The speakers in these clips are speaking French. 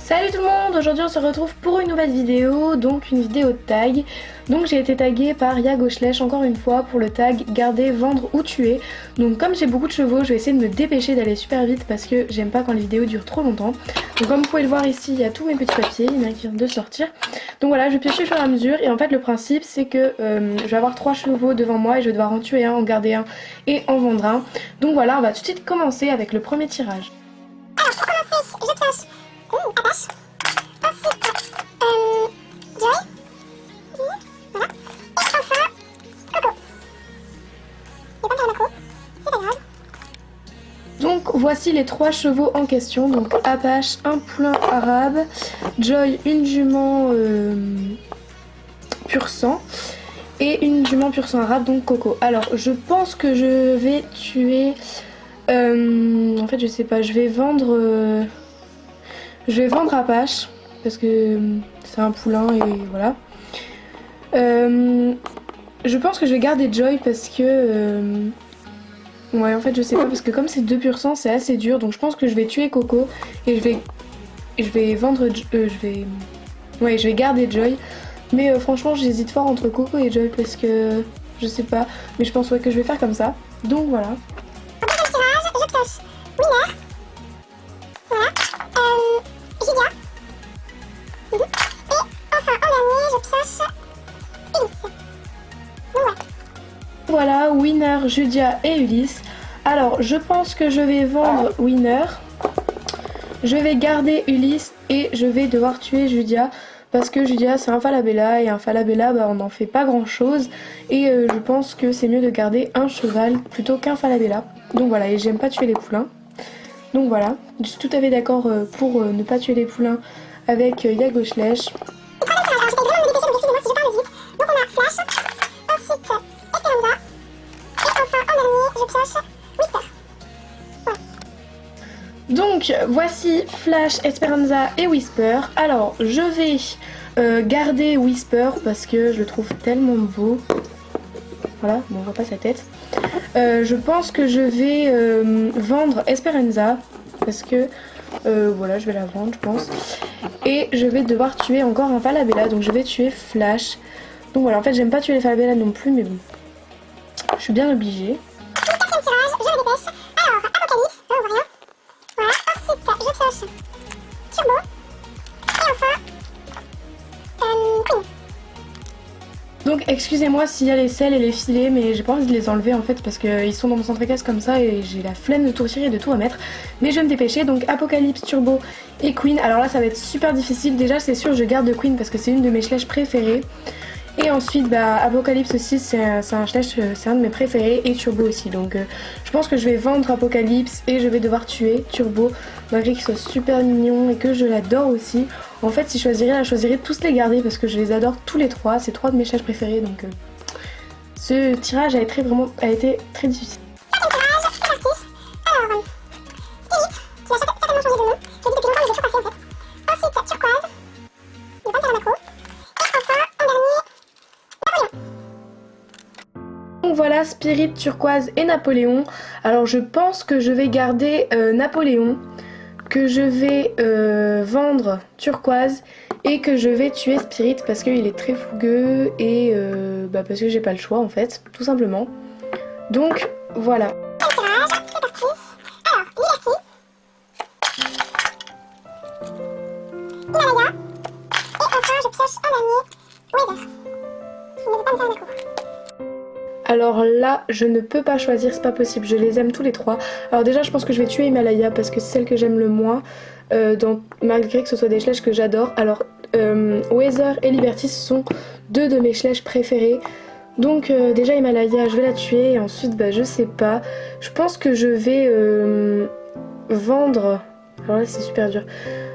Salut tout le monde, aujourd'hui on se retrouve pour une nouvelle vidéo, donc une vidéo de tag. Donc j'ai été taguée par Yagoshlech encore une fois pour le tag garder, vendre ou tuer. Donc comme j'ai beaucoup de chevaux, je vais essayer de me dépêcher d'aller super vite parce que j'aime pas quand les vidéos durent trop longtemps. Donc comme vous pouvez le voir ici, il y a tous mes petits papiers, il y en a qui viennent de sortir. Donc voilà, je vais piocher au fur et à mesure et en fait le principe c'est que je vais avoir 3 chevaux devant moi et je vais devoir en tuer un, en garder un et en vendre un. Donc voilà, on va tout de suite commencer avec le premier tirage. Alors pour commencer, je pioche Apache, ensuite Joy, voilà, et enfin Coco. Il n'y a pas de Monaco, c'est pas grave. Donc voici les 3 chevaux en question, donc Apache, un poulain arabe, Joy, une jument pur sang et une jument pur sang arabe, donc Coco. Alors je pense que je vais tuer, en fait je sais pas, je vais vendre Apache parce que c'est un poulain et voilà. Je pense que je vais garder Joy parce que ouais, en fait je sais pas parce que comme c'est 2 pur sang c'est assez dur, donc je pense que je vais tuer Coco et je vais vendre je vais garder Joy. Mais franchement j'hésite fort entre Coco et Joy parce que je sais pas, mais je pense que je vais faire comme ça. Donc voilà. En deuxième tirage, je pioche Winner, voilà, Julia, et enfin en dernier, je pioche Ulysse. Donc voilà. Voilà, Winner, Judia et Ulysse. Alors je pense que je vais vendre Winner, je vais garder Ulysse et je vais devoir tuer Judia parce que Judia c'est un Falabella et un Falabella on n'en fait pas grand chose et je pense que c'est mieux de garder un cheval plutôt qu'un Falabella. Donc voilà, et j'aime pas tuer les poulains. Donc voilà, je suis tout à fait d'accord pour ne pas tuer les poulains avec Yagoshlech. Et troisième tirage, alors j'essaie vraiment de me dépêcher, donc excusez-moi si je parle vite. Donc on a Flash, ensuite Esperanza, et enfin en dernier, je pioche Whisper. Voilà. Donc voici Flash, Esperanza et Whisper. Alors je vais garder Whisper parce que je le trouve tellement beau. Voilà, bon, on voit pas sa tête. Je pense que je vais vendre Esperanza parce que voilà, je vais la vendre je pense. Et je vais devoir tuer encore un Falabella, donc je vais tuer Flash. Donc voilà, en fait j'aime pas tuer les Falabella non plus, mais bon, je suis bien obligée. Quatrième tirage, je me dépêche. Alors, Apocalypse, on voit rien. Voilà, ensuite je pioche Turbo, et enfin Queen. Donc excusez-moi s'il y a les selles et les filets, mais j'ai pas envie de les enlever en fait parce qu'ils sont dans mon centre-caisse comme ça et j'ai la flemme de tout retirer et de tout remettre. Mais je vais me dépêcher, donc Apocalypse, Turbo et Queen. Alors là ça va être super difficile, déjà c'est sûr je garde Queen parce que c'est une de mes Shlech préférées. Et ensuite Apocalypse aussi c'est un Shlech, c'est un de mes préférés, et Turbo aussi. Donc je pense que je vais vendre Apocalypse et je vais devoir tuer Turbo malgré qu'il soit super mignon et que je l'adore aussi. En fait si je choisirais tous les garder parce que je les adore tous les 3, c'est 3 de mes Shlech préférés, donc ce tirage a été très difficile. Cinquième tirage, c'est parti. Alors, Spirit, qui a certainement changé de nom. Je l'ai dit depuis longtemps mais j'ai toujours pas fait en fait. Ensuite Turquoise, il n'y a pas de Monaco. Et enfin, en dernier, Napoléon. Donc voilà, Spirit, Turquoise et Napoléon. Alors je pense que je vais garder Napoléon, que je vais vendre Turquoise et que je vais tuer Spirit parce qu'il est très fougueux et parce que j'ai pas le choix en fait, tout simplement. Donc voilà. Cinquième tirage, c'est parti. Alors, Liberty, Himalaya, et enfin je pioche en dernier Weather, qui ne veut pas me faire Monaco. Alors là, je ne peux pas choisir, c'est pas possible, je les aime tous les 3. Alors déjà, je pense que je vais tuer Himalaya parce que c'est celle que j'aime le moins, malgré que ce soit des Shlech que j'adore. Alors, Weather et Liberty, ce sont 2 de mes Shlech préférés. Donc déjà Himalaya, je vais la tuer et ensuite, je sais pas. Je pense que je vais vendre... Alors là, c'est super dur.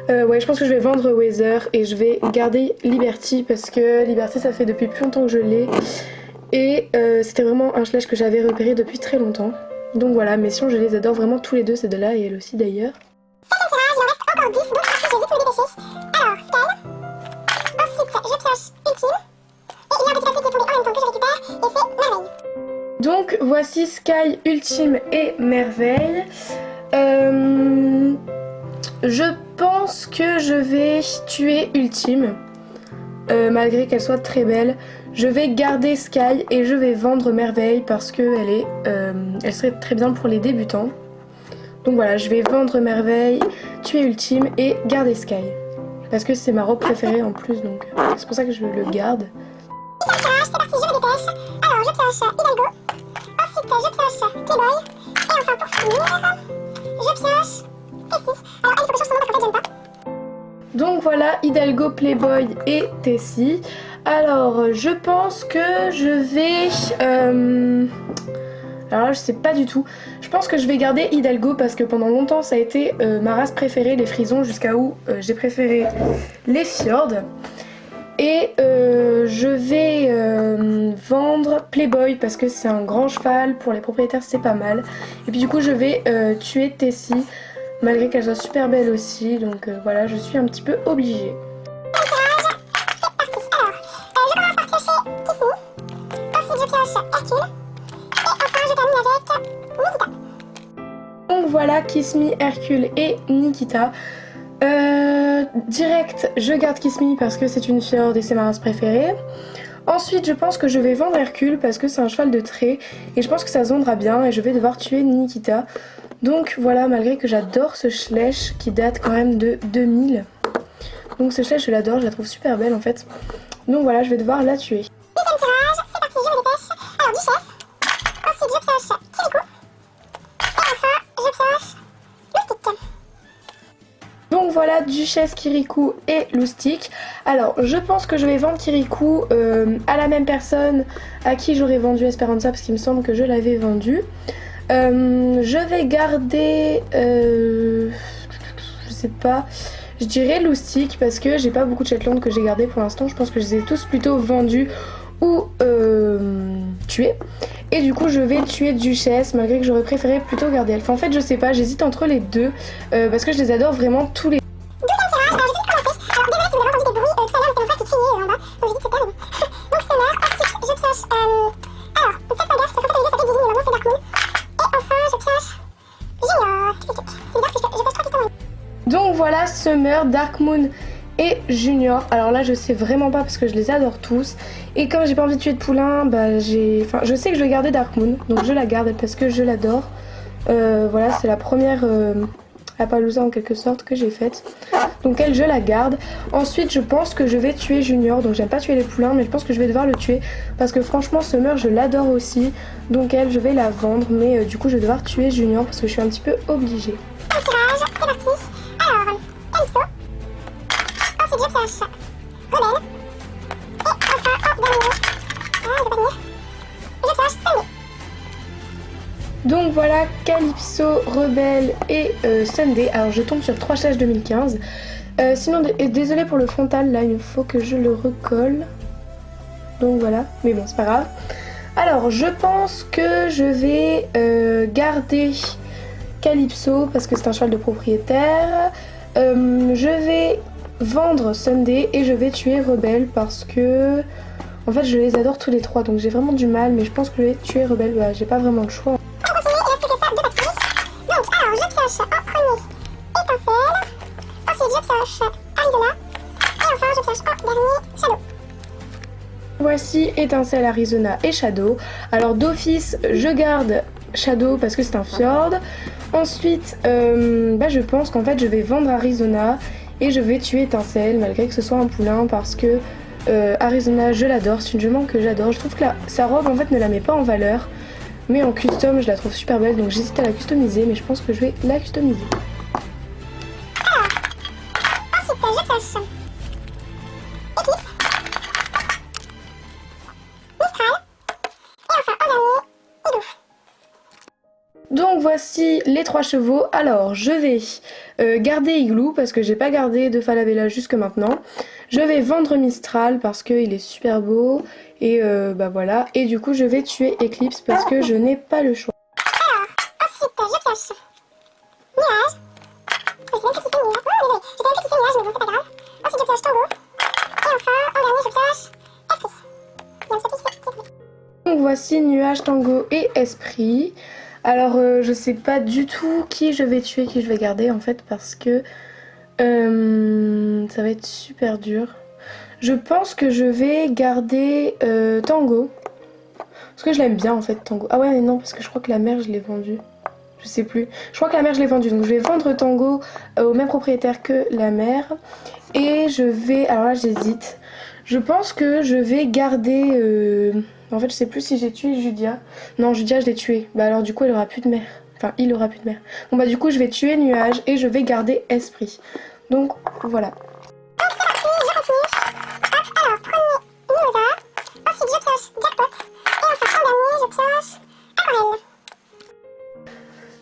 Ouais, je pense que je vais vendre Weather et je vais garder Liberty parce que Liberty, ça fait depuis plus longtemps que je l'ai. Et c'était vraiment un Shlech que j'avais repéré depuis très longtemps. Donc voilà, mais sinon je les adore vraiment tous les deux, ces deux-là et elle aussi d'ailleurs. Septième tirage, il en reste encore 10, donc je vais vite me dépêcher. Alors, Sky, ensuite je pioche Ultime, et il y a un petit papier qui est tombé en même temps que je récupère, et c'est Merveille. Donc voici Sky, Ultime et Merveille. je pense que je vais tuer Ultime. Malgré qu'elle soit très belle. Je vais garder Sky et je vais vendre Merveille parce qu'elle elle serait très bien pour les débutants. Donc voilà, je vais vendre Merveille, tuer Ultime et garder Sky. Parce que c'est ma robe préférée en plus, donc c'est pour ça que je le garde. C'est parti, je me dépêche. Alors, je pioche Hidalgo. Ensuite, je pioche Playboy. Et enfin, pour finir, je pioche Tessie. Alors, elle, il faut que je change son nom parce qu'en fait, j'aime pas. Donc voilà, Hidalgo, Playboy et Tessie. Alors, je pense que je vais... Alors là, je sais pas du tout. Je pense que je vais garder Hidalgo parce que pendant longtemps, ça a été ma race préférée, les frisons, jusqu'à où j'ai préféré les fjords. Et je vais vendre Playboy parce que c'est un grand cheval, pour les propriétaires c'est pas mal. Et puis du coup je vais tuer Tessie, malgré qu'elle soit super belle aussi, donc voilà, je suis un petit peu obligée. Donc voilà, Kiss Me, Hercule et Nikita. Direct, je garde Kiss Me parce que c'est une fjord et c'est ma race préférée. Ensuite, je pense que je vais vendre Hercule parce que c'est un cheval de trait et je pense que ça se vendra bien et je vais devoir tuer Nikita. Donc voilà, malgré que j'adore ce Schleich qui date quand même de 2000. Donc ce Schleich, je l'adore, je la trouve super belle en fait. Donc voilà, je vais devoir la tuer. Deuxième tirage, c'est parti, je me dépêche. Alors, Duchesse. Ensuite, je pioche Kirikou. Et enfin, je pioche Loustic. Donc voilà, Duchesse, Kirikou et Loustic. Alors, je pense que je vais vendre Kirikou à la même personne à qui j'aurais vendu Esperanza parce qu'il me semble que je l'avais vendu. Je vais garder... je sais pas... Je dirais Loustic parce que j'ai pas beaucoup de Shetland que j'ai gardé pour l'instant. Je pense que je les ai tous plutôt vendus ou tués. Et du coup je vais tuer Duchesse malgré que j'aurais préféré plutôt garder Elfe. En fait je sais pas, j'hésite entre les deux parce que je les adore vraiment tous les deux. Deuxième tirage, alors je vais commencer. Alors désolé si vous avez entendu des bruits, tout à l'heure c'était mon frère qui criait en bas, donc j'ai dit que c'est terrible. Donc c'est mort, ensuite je pioche... alors, peut-être pas gaffe, parce qu'en fait au début ça fait Dizzy, mais maintenant c'est Dark Moon. Et enfin je pioche Junior. C'est bizarre si je pioche 3 pistons. Donc voilà, Summer, Dark Moon et Junior. Alors là je sais vraiment pas parce que je les adore tous. Et comme j'ai pas envie de tuer de poulain, bah je sais que je vais garder Dark Moon. Donc je la garde parce que je l'adore. Voilà, c'est la première Appaloosa en quelque sorte que j'ai faite. Donc elle, je la garde. Ensuite je pense que je vais tuer Junior. Donc j'aime pas tuer les poulains mais je pense que je vais devoir le tuer. Parce que franchement Summer je l'adore aussi. Donc elle, je vais la vendre. Mais du coup je vais devoir tuer Junior parce que je suis un petit peu obligée. Un tirage, c'est parti. Alors, Calypso. Ensuite, je pioche Rebelle. Et enfin, en dernier, je vais pas venir, je pioche Sunday. Donc voilà, Calypso, Rebelle et Sunday. Alors je tombe sur 3 Schleich 2015. Sinon, désolé pour le frontal, là il faut que je le recolle. Donc voilà, mais bon c'est pas grave. Alors je pense que je vais garder Calypso parce que c'est un cheval de propriétaire. Je vais vendre Sunday et je vais tuer Rebelle parce que en fait je les adore tous les trois donc j'ai vraiment du mal, mais je pense que je vais tuer Rebelle, bah, j'ai pas vraiment le choix. On continue, il reste plus que ça, 2 papyrus. Donc, alors, je pioche en premier Étincelle. Ensuite, je pioche Arizona. Et enfin, je pioche en dernier Shadow. Voici Étincelle, Arizona et Shadow. Alors d'office je garde Shadow parce que c'est un fjord. Ensuite je pense qu'en fait je vais vendre Arizona et je vais tuer Étincelle malgré que ce soit un poulain parce que Arizona je l'adore, c'est une jument que j'adore. Je trouve que sa robe en fait ne la met pas en valeur, mais en custom je la trouve super belle donc j'hésite à la customiser, mais je pense que je vais la customiser. Alors, ensuite, je pioche Eclipse. Mistral. Et enfin, en dernier, Igloo. Donc voici les 3 chevaux. Alors je vais garder Igloo parce que j'ai pas gardé de Falabella jusque maintenant. Je vais vendre Mistral parce qu'il est super beau et bah voilà. Et du coup je vais tuer Eclipse parce que je n'ai pas le choix. Alors, ensuite, je pioche Nuage. Je sais même plus qui c'est Nuage. Oh, désolé. Je sais même plus qui c'est Nuage, mais bon, c'est pas grave. Ensuite, je pioche Tango. Et enfin, en dernier, je pioche Esprit. Il y a un petit peu qui Donc voici Nuage, Tango et Esprit. Alors je sais pas du tout qui je vais tuer, qui je vais garder en fait parce que ça va être super dur. Je pense que je vais garder Tango. Parce que je l'aime bien en fait Tango. Ah ouais mais non parce que je crois que la mère je l'ai vendue. Je sais plus. Je crois que la mère je l'ai vendue. Donc je vais vendre Tango au même propriétaire que la mère. Et je vais... Alors là j'hésite. Je pense que je vais garder... En fait je sais plus si j'ai tué Judia. Non Judia je l'ai tuée. Bah alors du coup elle aura plus de mère. Enfin il aura plus de mère. Bon bah du coup je vais tuer Nuage et je vais garder Esprit. Donc voilà.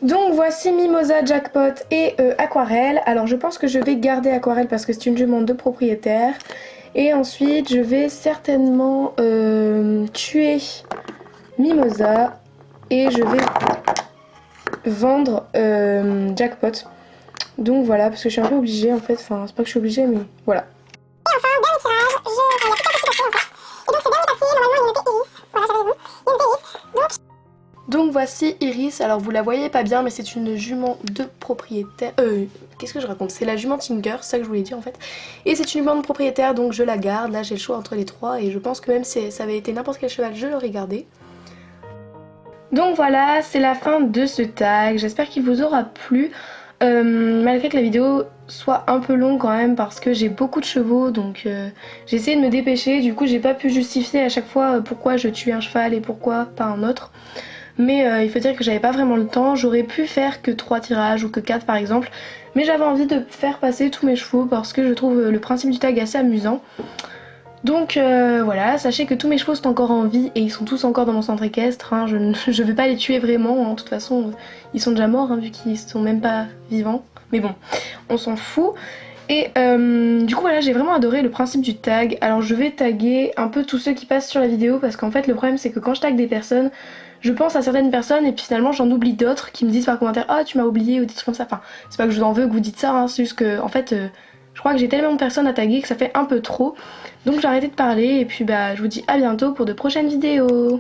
Donc voici Mimosa, Jackpot et Aquarelle. Alors je pense que je vais garder Aquarelle parce que c'est une jument de propriétaire. Et ensuite je vais certainement tuer Mimosa et je vais vendre Jackpot. Donc voilà, parce que je suis un peu obligée en fait. Enfin c'est pas que je suis obligée mais voilà. Et enfin, dernier tirage, il y a plus de participation en fait. Et donc ce dernier papier, normalement il notait Iris. Voilà, j'avais vu. Il notait Iris. Donc voici Iris, alors vous la voyez pas bien mais c'est une jument de propriétaire, qu'est-ce que je raconte, c'est la jument Tinker, c'est ça que je voulais dire en fait. Et c'est une jument de propriétaire donc je la garde, là j'ai le choix entre les trois et je pense que même si ça avait été n'importe quel cheval je l'aurais gardé. Donc voilà, c'est la fin de ce tag, j'espère qu'il vous aura plu. Malgré que la vidéo soit un peu longue quand même parce que j'ai beaucoup de chevaux donc j'ai essayé de me dépêcher, du coup j'ai pas pu justifier à chaque fois pourquoi je tuais un cheval et pourquoi pas un autre. Mais il faut dire que j'avais pas vraiment le temps, j'aurais pu faire que 3 tirages ou que 4 par exemple, mais j'avais envie de faire passer tous mes chevaux parce que je trouve le principe du tag assez amusant. Donc voilà, sachez que tous mes chevaux sont encore en vie et ils sont tous encore dans mon centre équestre, hein. Je vais pas les tuer vraiment, hein. De toute façon ils sont déjà morts hein, vu qu'ils sont même pas vivants, mais bon, on s'en fout. Et du coup voilà, j'ai vraiment adoré le principe du tag. Alors je vais taguer un peu tous ceux qui passent sur la vidéo parce qu'en fait le problème c'est que quand je tag des personnes, je pense à certaines personnes et puis finalement j'en oublie d'autres qui me disent par commentaire ah tu m'as oublié ou des trucs comme ça. Enfin c'est pas que je vous en veux que vous dites ça, hein, c'est juste que en fait je crois que j'ai tellement de personnes à taguer que ça fait un peu trop. Donc j'ai arrêté de parler et puis bah je vous dis à bientôt pour de prochaines vidéos.